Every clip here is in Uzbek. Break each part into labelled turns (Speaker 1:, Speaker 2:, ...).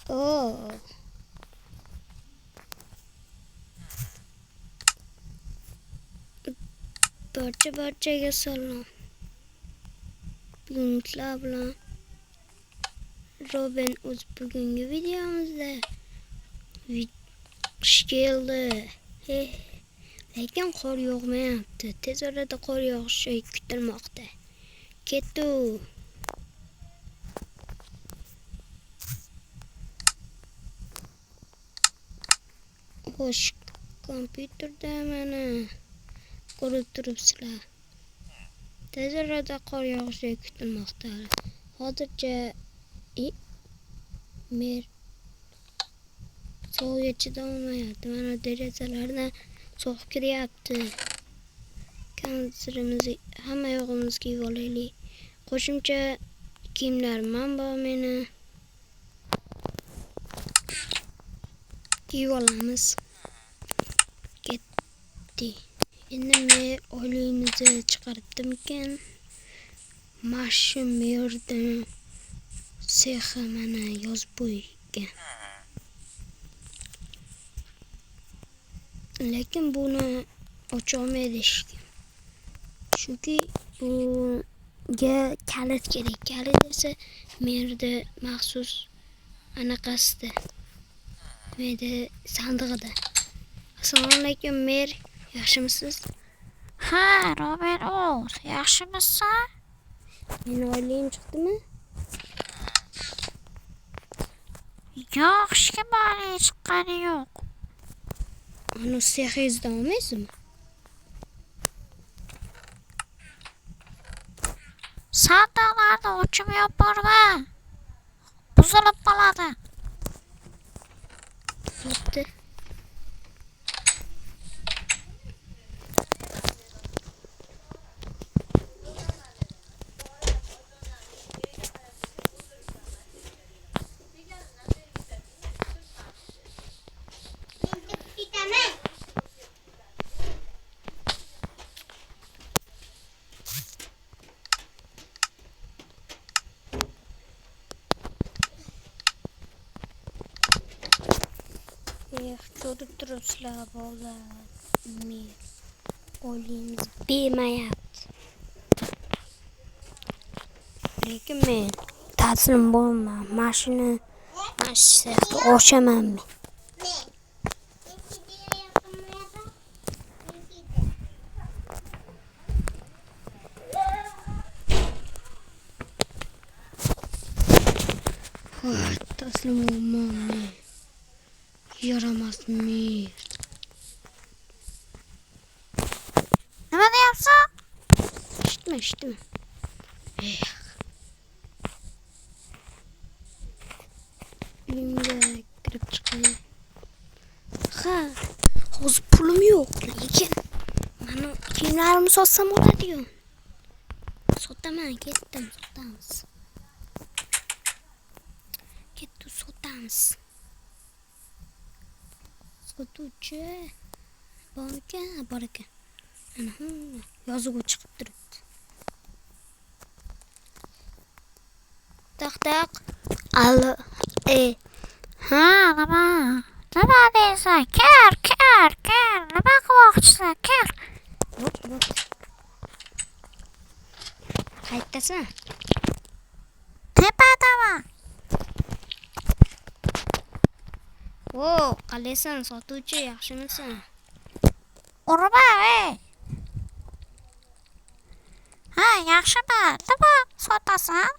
Speaker 1: Oo. Barchaga salom. Bugungilar bilan Robin o'z bugungi videomizda qish keldi. Lekin qor yog'mayapti. Tez orada qor yog'ishi kutilmoqda. Ketdi. Xo'sh, kompyuterda mana ko'rib turibsizlar. Tez orada qor yog'ishi kutilmoqda. Hozircha mer sovuqga chidolmayapti. Mana derazalardan sovuq kiryapti. Konsertimizni hamma yog'imizga kiyib olaylik. Qo'shimcha kiyimlarim ham bor meni. Kiyib olamiz. Ketdi. Endi men oyligimizni chiqaribdimkan. Mashi merdan sexa mana yozib qo'ygan. Lekin buni ocha olmaydi ishga. Chunki bunga kalit kerak. Kalit esa merda maxsus anaqasida. Merda sandig'ida. Assalomu alaykum mer, yaxshimisiz?
Speaker 2: Ha, Robin o'z, yaxshimisan?
Speaker 1: Meni oyligim chiqdimi?
Speaker 2: Yo'q, hech kim oylik chiqqani yo'q.
Speaker 1: Ani sexingizdan olmaysizmi?
Speaker 2: Sandiqlarni ochib yuborma. Buzilib qoladi.
Speaker 1: Bo'pti. Ko'rib turibsizlar bolalar. Men oyligimiz bermayapti. Lekin men taslim bo'lmayman. Mashina oshaman men. Taslim bo'lmayman men. Yaramas mer.
Speaker 2: Nima deyapsan?
Speaker 1: Eshitma. Uyimga kirib chiqay. Ha, hozir pulim yo'q, lekin mana kiyimlarimni sotsam bo'ladi-ku. Sotaman, ketdim, sotamiz. Sotamiz. Sotuvchi bor ekan. Ana yozuv chiqib turibdi. Taq. Allo.
Speaker 2: Ha, nima deysan? Kel. Nima qilmoqchisan? Kel.
Speaker 1: Bo'p. Qayerdasan?
Speaker 2: Tepadaman.
Speaker 1: Qalaysan sotuvchi, yaxshimisan?
Speaker 2: Urma, Ha, yaxshiman. Nima sotasan?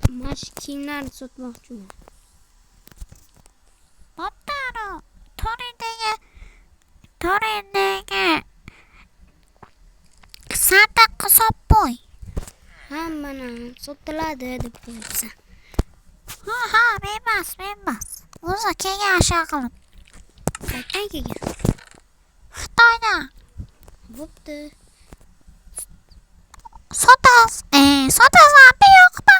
Speaker 1: Mana shu kiyimlarni sotmoqchiman.
Speaker 2: Bo'pti, Torindagi sandiqqa solib qo'y.
Speaker 1: Hammani sotiladi deb qo'yibsan.
Speaker 2: Ha, menmas. O'zi kelgan shag'lim.
Speaker 1: Qayerdan kelgan?
Speaker 2: Xitoydan.
Speaker 1: Bo'pti.
Speaker 2: Sotasan, yo'qmi?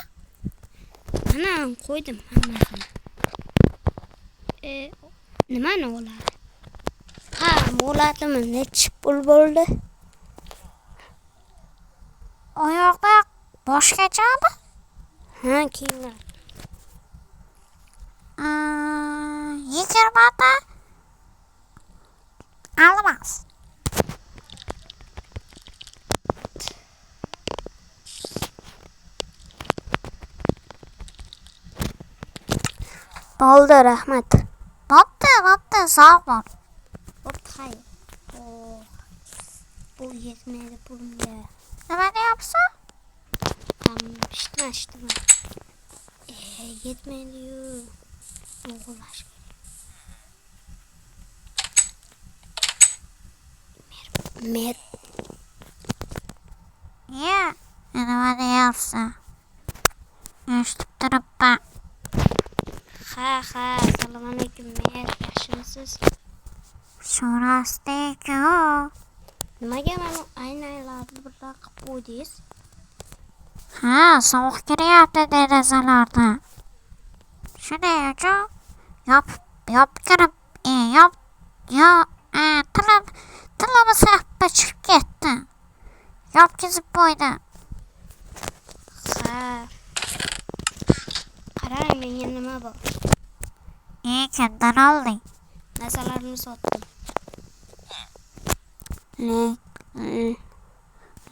Speaker 1: Mana qo'ydim hammasini. Nimani oladi? Ha, bo'ladimi? Necha pul bo'ldi?
Speaker 2: Oyoqda boshqachami?
Speaker 1: Ha, kiyimlar. Bo'ldi, rahmat.
Speaker 2: Bo'pti, sog' bo'l.
Speaker 1: Bo'pti, xayr. Bu yetmaydi pulimga.
Speaker 2: Nima deyapsan?
Speaker 1: Shitma. Yetmaydi-yu. O'g'irlash. Mer.
Speaker 2: Nima deyapsan? Eshitib turibman.
Speaker 1: Ha, assalomu alaykum, mer. Yaxshimisiz?
Speaker 2: So'rasdik-ku.
Speaker 1: Nimaga mana aynalarni birga qilib qo'ydingiz?
Speaker 2: Ha, sovuq kiryapti derazalardan. Shuning uchun tilimiz haqqa chiqib ketdi. Yopkizib qo'ydim.
Speaker 1: Ha. Qarang, menga nima bor?
Speaker 2: Kimdan olding?
Speaker 1: Narsalarni sotdim.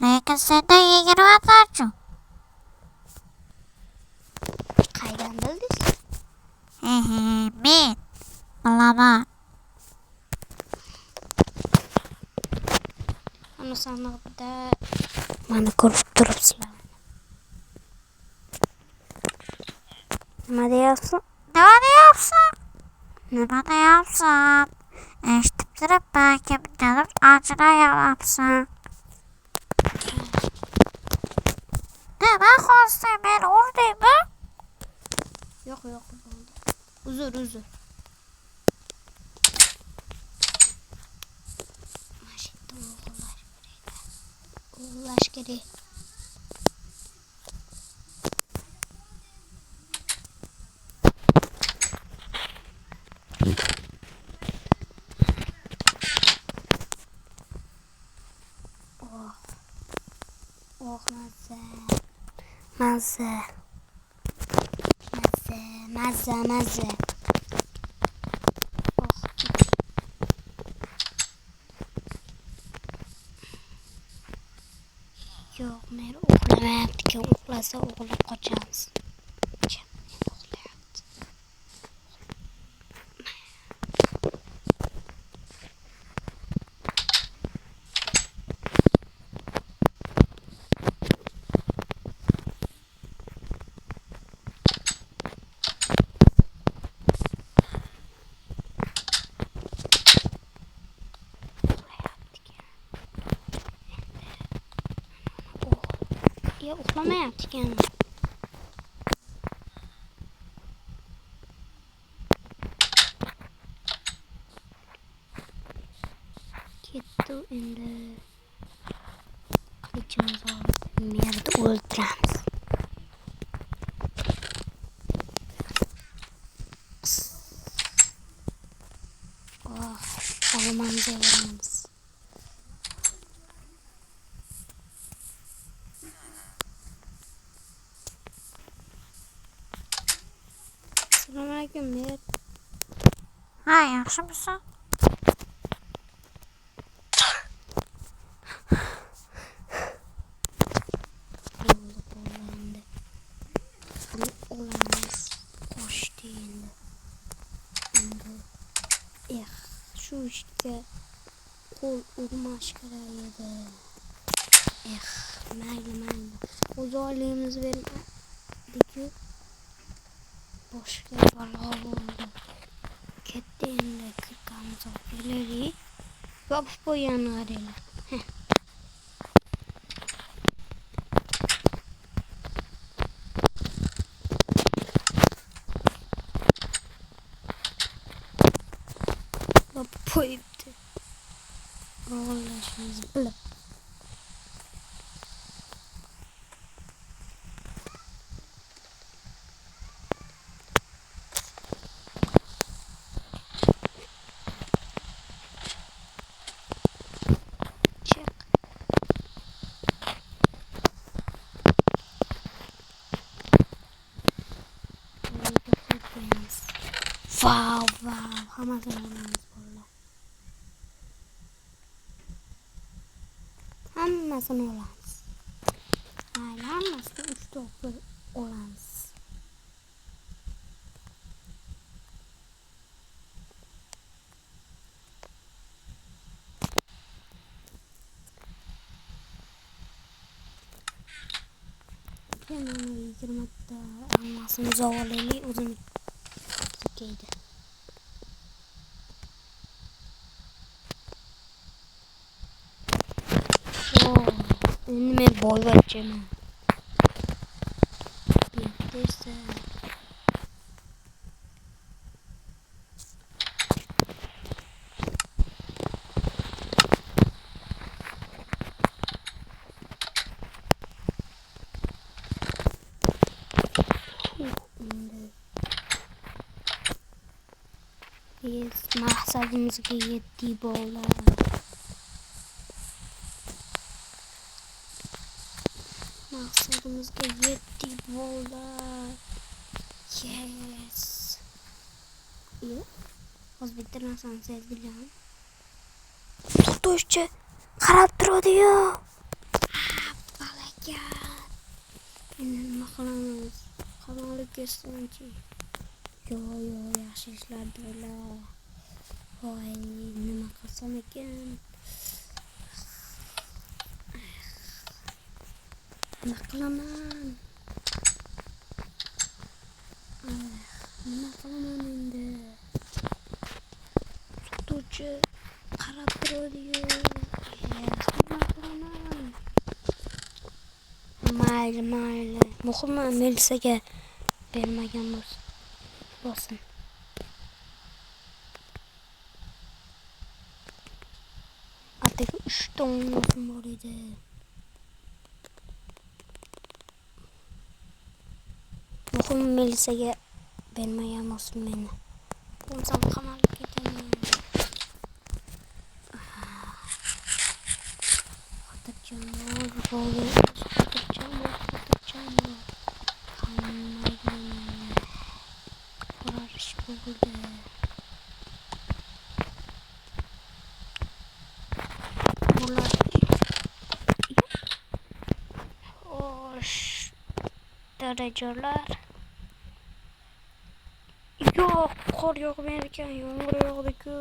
Speaker 2: Lekin senda 20 tachu.
Speaker 1: Qaydan bildingiz?
Speaker 2: Men bilaman.
Speaker 1: Ana sandiqda mana ko'rib turibsizlar. Nima deyapsan?
Speaker 2: Eshitib turibman, kimdandir ajrayapsan. Nima qolsin, meni urdingmi?
Speaker 1: Yo'q, bo'ldi. Uzr. Mashitda o'g'irlash kerak. Mazza. Yo'q, men uxlamayapti. Uxlasa o'g'irlab qochamiz. Uxlamayapti ekan. Ketdi endi. Qilichimizni olib merni o'ldiramiz. Olmamizga boramiz. Assalomu alaykum, mer.
Speaker 2: Ha, yaxshimisan?
Speaker 1: Bo'ldi. Olamiz. Qo'shdi endi. Shu ishga qo'l urmash kerak edi. Mayli. O'z oyligimizni berdik-ku. Boshqa balo bo'ldi. Ketdi endi kirkamiz olib kelaylik. Yopib qo'yganini qaranglar. Yopib qo'yibdi. O'g'irlashimizni bilib. Wow, hammasini olamiz bo'ldi. Hammasini olamiz. Hammasini 3 top olamiz. Hatta almasını zavaleli uzun sikeydi. Önüme boy vereceğim. Bittiyse. Biz mahsadımızga yetti boğular. Maksadımızga yetti boğular. Yes. İyi. O'zbeklardan sevgilim. Tutuşçu qarab turadi ya. Balakat. Nima qilamiz? Qamalib ketsinchi. Yo yaxshi ishlardilar. Voy, nima qilsam ekan? Nima qilaman? Nima qilaman endi? Sotuvchi qarab turadi-yu. Nima qilaman? Mayli. Muhimi Melisaga bermagan bo'lsin. Atigi 3 ta o'yinchim bor edi. Muhimi Melisaga bermagan bo'lsin meni. Bo'lmasa qamalib ketaman. Xotirjam bo'l. Darajalar. Yo'q, qor yog'mayotgan, yomg'ir yog'di-ku.